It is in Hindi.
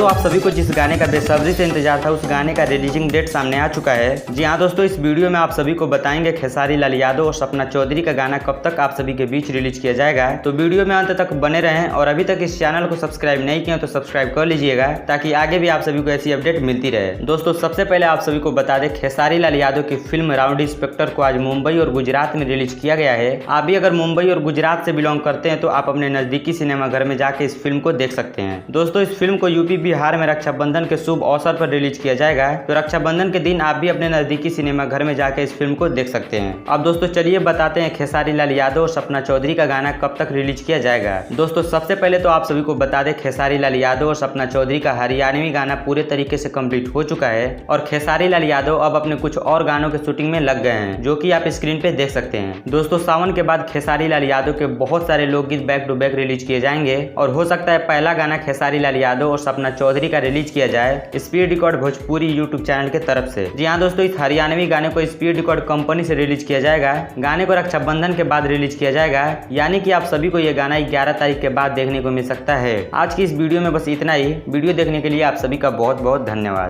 दोस्तों आप सभी को जिस गाने का बेसब्री से इंतजार था उस गाने का रिलीजिंग डेट सामने आ चुका है। जी हाँ दोस्तों, इस वीडियो में आप सभी को बताएंगे खेसारी लाल यादव और सपना चौधरी का गाना कब तक आप सभी के बीच रिलीज किया जाएगा। तो वीडियो में अंत तक बने रहें और अभी तक इस चैनल को सब्सक्राइब नहीं किया तो सब्सक्राइब कर लीजिएगा ताकि आगे भी आप सभी को ऐसी अपडेट मिलती रहे। दोस्तों सबसे पहले आप सभी को बता दें, खेसारी लाल यादव की फिल्म राउडी इंस्पेक्टर को आज मुंबई और गुजरात में रिलीज किया गया है। आप भी अगर मुंबई और गुजरात से बिलोंग करते हैं तो आप अपने नजदीकी सिनेमा घर में जाके इस फिल्म को देख सकते हैं। दोस्तों इस फिल्म को यूपी बिहार में रक्षाबंधन के शुभ अवसर पर रिलीज किया जाएगा। तो रक्षाबंधन के दिन आप भी अपने नजदीकी सिनेमा घर में जाकर इस फिल्म को देख सकते हैं। अब दोस्तों चलिए बताते हैं खेसारी लाल यादव और सपना चौधरी का गाना कब तक रिलीज किया जाएगा। दोस्तों सबसे पहले तो आप सभी को बता दें, खेसारी लाल यादव और सपना चौधरी का हरियाणवी गाना पूरे तरीके से कंप्लीट हो चुका है और खेसारी लाल यादव अब अपने कुछ और गानों के शूटिंग में लग गए हैं, जो कि आप स्क्रीन पे देख सकते हैं। दोस्तों सावन के बाद खेसारी लाल यादव के बहुत सारे लोकगीत बैक टू बैक रिलीज किए जाएंगे और हो सकता है पहला गाना खेसारी लाल यादव और सपना चौधरी का रिलीज किया जाए speed record Bhojpuri YouTube channel के तरफ से। जी हाँ दोस्तों, इस हरियाणवी गाने को स्पीड रिकॉर्ड कंपनी से रिलीज किया जाएगा। गाने को रक्षाबंधन के बाद रिलीज किया जाएगा, यानी कि आप सभी को यह गाना 11 तारीख के बाद देखने को मिल सकता है। आज की इस वीडियो में बस इतना ही। वीडियो देखने के लिए आप सभी का बहुत बहुत धन्यवाद।